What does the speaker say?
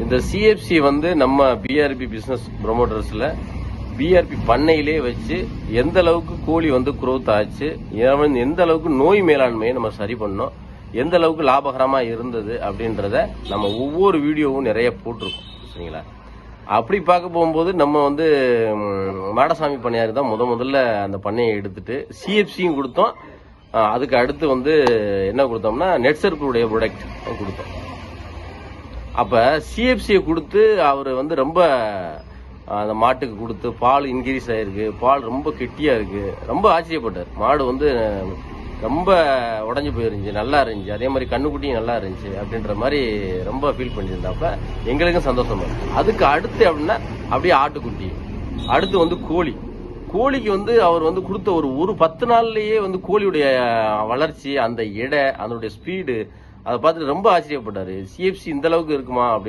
இந்த சிஎஃப்சி வந்து நம்ம பிஆர்பி பிசினஸ் ப்ரொமோட்டர்ஸ்ல பிஆர்பி பண்ணையிலே வச்சு எந்த அளவுக்கு கோழி வந்து குரோத் ஆச்சு, எந்த அளவுக்கு நோய் மேலாண்மையை நம்ம சரி பண்ணோம், எந்த அளவுக்கு லாபகரமா இருந்தது அப்படின்றத நம்ம ஒவ்வொரு வீடியோவும் நிறைய போட்டிருக்கோம். சரிங்களா? அப்படி பார்க்க போகும்போது நம்ம வந்து மாடசாமி பண்ணையாரு தான் முதல்ல அந்த பண்ணையை எடுத்துட்டு சிஎஃப்சியும் கொடுத்தோம். அதுக்கு அடுத்து வந்து என்ன கொடுத்தோம்னா நெட்சர்க்குடைய ப்ராடக்ட் கொடுத்தோம். அப்ப சிஎஃப்சியை கொடுத்து அவர் வந்து ரொம்ப அந்த மாட்டுக்கு கொடுத்து பால் இன்க்ரீஸ் ஆயிருக்கு, பால் ரொம்ப கெட்டியா இருக்கு, ரொம்ப ஆச்சரியப்பட்டார். மாடு வந்து ரொம்ப உடஞ்சி போயிருந்துச்சு, நல்லா இருந்துச்சு, அதே மாதிரி கண்ணுக்குட்டியும் நல்லா இருந்துச்சு அப்படின்ற மாதிரி ரொம்ப ஃபீல் பண்ணியிருந்தாப்ப எங்களுக்கும் சந்தோஷமா இருக்கு. அதுக்கு அடுத்து அப்படின்னா அப்படியே ஆட்டுக்குட்டி, அடுத்து வந்து கோழிக்கு வந்து அவர் வந்து கொடுத்த ஒரு 10 நாள்லயே வந்து கோழியுடைய வளர்ச்சி, அந்த எடை, அதனுடைய ஸ்பீடு அதை பார்த்துட்டு ரொம்ப ஆச்சரியப்பட்டாரு. சிஎஃப்சி இந்த அளவுக்கு இருக்குமா அப்படி